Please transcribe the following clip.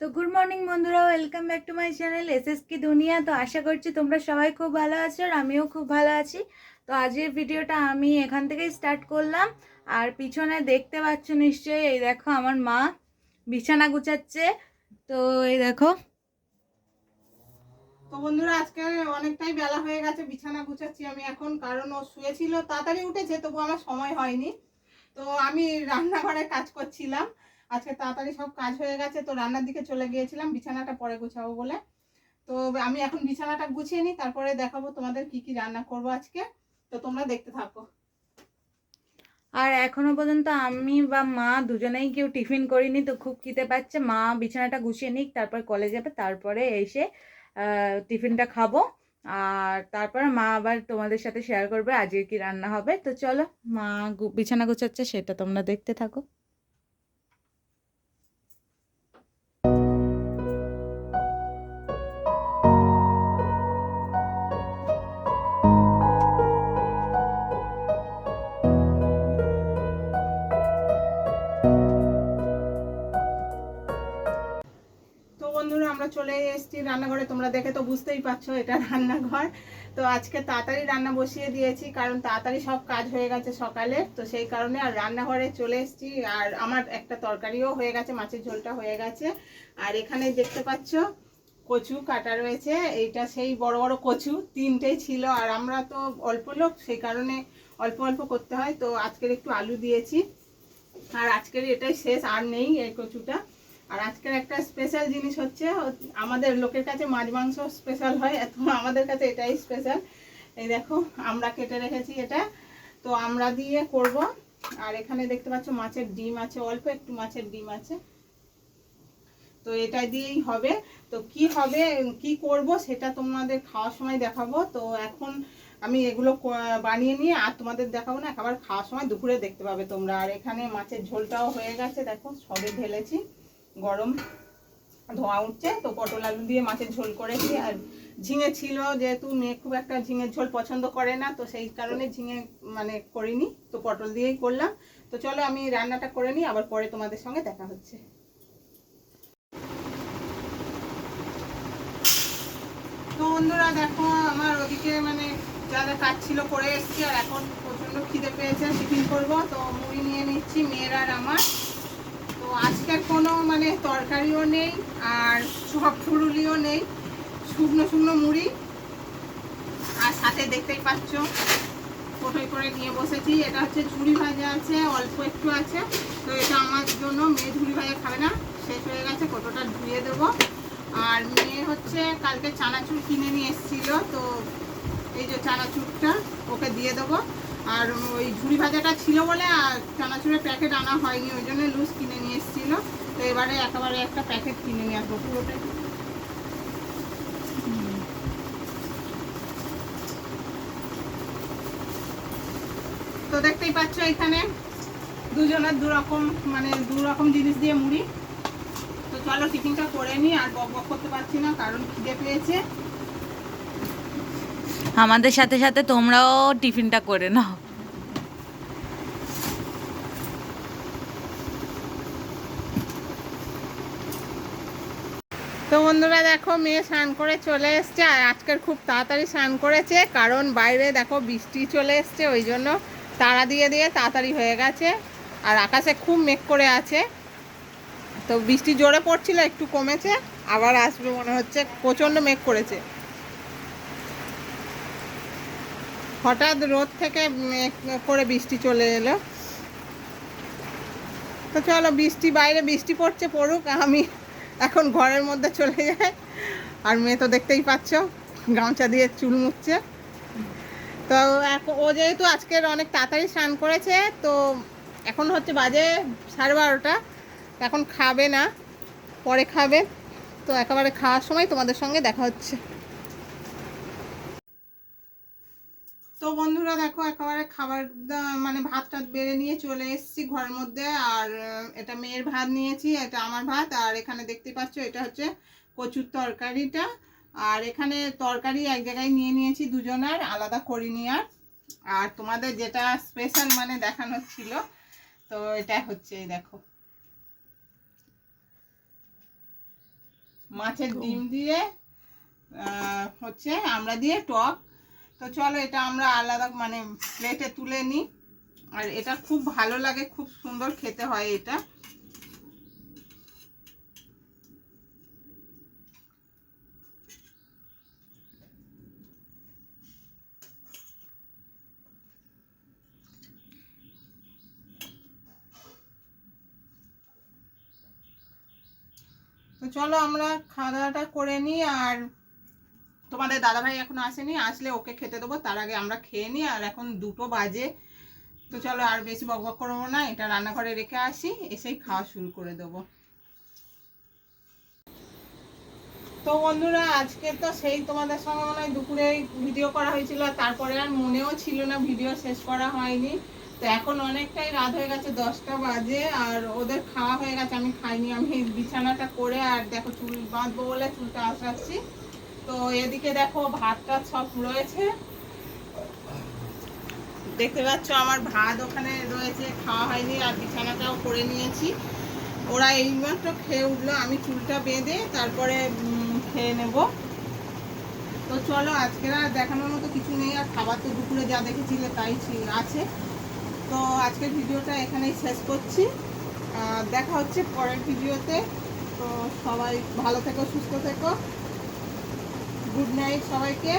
তো good morning বন্ধুরা, welcome back to my channel SSK দুনিয়া। তো আশা করছি তোমরা সবাই খুব ভালো আছো আর আমিও খুব ভালো আছি। তো আজকের ভিডিওটা আমি এখান থেকেই স্টার্ট করলাম। আর পিছনে দেখতে পাচ্ছ নিশ্চয়ই, এই দেখো আমার মা বিছানা গুছাচ্ছে। তো এই দেখো। তো বন্ধুরা, আজকে অনেকটাই বেলা হয়ে গেছে, বিছানা গুছাচ্ছি আমি এখন, কারণ ও শুয়েছিল, তাড়াতাড়ি উঠেছে, তবু আমার সময় হয়নি। তো আমি রান্নাঘরে কাজ করছিলাম, আজকে তাড়াতাড়ি সব কাজ হয়ে গেছে, তো রান্নার দিকে চলে গিয়েছিলাম বিছানাটা পরে গুছাবো বলে। তো আমি এখন বিছানাটা গুছিয়ে নিই, তারপরে দেখাবো তোমাদের কি কি রান্না করব আজকে। তো তোমরা দেখতে থাকো। আর এখনো পর্যন্ত আমি বা মা দুজনেই কেউ টিফিন করিনি, তো খুব খিদে পাচ্ছে। মা বিছানাটা গুছিয়ে নিক, তারপর কলেজ যাবে, তারপরে এসে টিফিনটা খাবো। আর তারপর মা আবার তোমাদের সাথে শেয়ার করবে আজকে কি রান্না হবে। তো চলো, মা বিছানা গুছাচ্ছে, সেটা তোমরা দেখতে থাকো। তো বন্ধুরা, আমরা চলে এসেছি রান্নাঘরে, তোমরা দেখে তো বুঝতেই পারছো এটা রান্নাঘর। তো আজকে তাড়াতাড়ি রান্না বসিয়ে দিয়েছি, কারণ তাড়াতাড়ি সব কাজ হয়ে গেছে সকালে, তো সেই কারণে আর রান্নাঘরে চলে এসেছি। আর আমার একটা তরকারিও হয়ে গেছে, মাছের ঝোলটা হয়ে গেছে। আর এখানে দেখতে পাচ্ছ কচু কাটা রয়েছে, এইটা সেই বড় বড় কচু, তিনটেই ছিল, আর আমরা তো অল্প লোক, সেই কারণে অল্প অল্প করতে হয়। তো আজকের একটু আলু দিয়েছি, আর আজকের এটাই শেষ, আর নেই এই কচুটা। আর আজকের একটা স্পেশাল জিনিস হচ্ছে, আমাদের লোকের কাছে মাছ মাংস স্পেশাল হয়, এত আমাদের কাছে এটাই স্পেশাল। এই দেখো, আমরা কেটে রেখেছি এটা, তো আমরা দিয়ে করব। আর এখানে দেখতে পাচ্ছ মাছের ডিম আছে, অল্প একটু মাছের ডিম আছে, তো এটা দিয়েই হবে। তো কি হবে, কি করব, সেটা তোমাদের খাওয়ার সময় দেখাবো। তো এখন আমি এগুলো বানিয়ে নিয়ে আর তোমাদের দেখাবো না, খাবার খাওয়ার সময় দুপুরে দেখতে পাবে তোমরা। আর এখানে মাছের ঝোলটাও হয়ে গেছে, দেখো সবে ঢেলেছি, গরম ধোঁয়া উঠছে। তো পটল আলু দিয়ে মাছের ঝোল করেছি, আর ঝিঙে ছিল, যেহেতু মেয়ে খুব একটা ঝিঙের ঝোল পছন্দ করে না, তো সেই কারণে ঝিঙে মানে করিনি, তো পটল দিয়েই করলাম। তো চলো আমি রান্নাটা করে নিই, আবার পরে তোমাদের সঙ্গে দেখা হচ্ছে। তো বন্ধুরা দেখো, আমার ওদিকে মানে যা যা কাজ ছিল করে এসেছি, আর এখন প্রচণ্ড খিদে পেয়েছে, টিফিন করবো, তো মুড়ি নিয়ে নিচ্ছি মেয়ের আর আমার। তো আজকের কোনো মানে তরকারিও নেই, আর সব ফুরুলিও নেই, শুকনো শুকনো মুড়ি, আর সাথে দেখতেই পাচ্ছ কোটোই করে নিয়ে বসেছি। এটা হচ্ছে ঝুড়ি ভাজা আছে, অল্প একটু আছে, তো এটা আমার জন্য, মেয়ে ঝুড়ি ভাজা খাবে না, শেষ হয়ে গেছে, কোটোটা ধুয়ে দেবো। আর মেয়ে হচ্ছে কালকে চানাচুর কিনে নিয়ে এসেছিল, তো এই যে চানাচুরটা ওকে দিয়ে দেবো। আর ওই ঝুড়ি ভাজাটা ছিল বলে আর চানাচুরের প্যাকেট আনা হয়নি, ওই জন্য লুজ কিনে নিয়ে এসেছিলো। তো এবারে একেবারে একটা প্যাকেট কিনে নিয়ে আসবো পুরোটাই। তো দেখতেই পাচ্ছ এখানে দুজনের দুরকম, মানে দুরকম জিনিস দিয়ে মুড়ি। তো চলো টিফিনটা করে নিই, আর বক বক করতে পারছি না, কারণ খিদে পেয়েছে। আমাদের সাথে সাথে তোমরাও টিফিনটা করে নাও। তো বন্ধুরা দেখো, মেয়ে স্নান করে চলে এসছে, আর আজকের খুব তাড়াতাড়ি স্নান করেছে, কারণ বাইরে দেখো বৃষ্টি চলে এসছে, ওই জন্য তাড়া দিয়ে দিয়ে তাড়াতাড়ি হয়ে গেছে। আর আকাশে খুব মেঘ করে আছে, তো বৃষ্টি জোরে পড়ছিল, একটু কমেছে, আবার আসবে মনে হচ্ছে, প্রচণ্ড মেঘ করেছে। হঠাৎ রোদ থেকে মেঘ করে বৃষ্টি চলে এলো। তো চলো, বৃষ্টি বাইরে বৃষ্টি পড়ছে, পড়ুক, আমি এখন ঘরের মধ্যে চলে যাই। আর মেয়ে তো দেখতেই পাচ্ছ গামছা দিয়ে চুল মুছছে। তো এখন ও যেহেতু আজকের অনেক তাড়াতাড়ি স্নান করেছে, তো এখন হচ্ছে বাজে 12:30, এখন খাবে না, পরে খাবে। তো একেবারে খাওয়ার সময় তোমাদের সঙ্গে দেখা হচ্ছে। তো বন্ধুরা দেখো, একেবারে খাবার মানে ভাত টাত বেড়ে নিয়ে চলে এসেছি ঘরের মধ্যে। আর এটা মেয়ের ভাত নিয়েছি, এটা আমার ভাত। আর এখানে দেখতে পাচ্ছ এটা হচ্ছে কচুর তরকারিটা। আর এখানে তরকারি এক জায়গায় নিয়ে নিয়েছি, দুজনের আলাদা করিনি। আর আর তোমাদের যেটা স্পেশাল মানে দেখানো ছিল, তো এটা হচ্ছে এই দেখো, মাছের ডিম দিয়ে হচ্ছে আমরা দিয়ে টক। তো চলো এটা আমরা আলাদা মানে প্লেটে তুলে নিই। আর এটা খুব ভালো লাগে, খুব সুন্দর খেতে হয় এটা। তো চলো আমরা খাওয়া দাওয়াটা করে নিই। আর তোমাদের দাদাভাই এখনো আসেনি, আসলে ওকে খেতে দেবো, তার আগে আমরা খেয়ে নিই। আর এখন 2টো বাজে। তো চলো আর বেশি বকবক করবো না, এটা রান্নাঘরে রেখে আসি, এসেই খাওয়া শুরু করে দেবো। তো বন্ধুরা আজকে তো সেই তোমাদের সঙ্গে মনে হয় দুপুরে ভিডিও করা হয়েছিল, তারপরে আর মনেও ছিল না, ভিডিও শেষ করা হয়নি। তো এখন অনেকটাই রাত হয়ে গেছে, 10টা বাজে, আর ওদের খাওয়া হয়ে গেছে, আমি খাইনি। আমি বিছানাটা করে আর দেখো চুল বাঁধবো বলে চুলটা আসাচ্ছি। তো এদিকে দেখো ভাতটা সব রয়েছে, দেখতে পাচ্ছ আমার ভাত ওখানে রয়েছে, খাওয়া হয়নি, আর বিছানাটাও করে নিয়েছি। ওরা এইমাত্র খেয়ে উঠলো, আমি চুলটা বেঁধে তারপরে খেয়ে নেব। তো চলো আজকে আর দেখানোর মতো কিছু নেই, আর খাবার তো দুপুরে যা দেখেছিলে তাই আছে। তো আজকের ভিডিওটা এখানেই শেষ করছি, দেখা হচ্ছে পরের ভিডিওতে। তো সবাই ভালো থেকো, সুস্থ থেকো, গুড নাইট সবাইকে।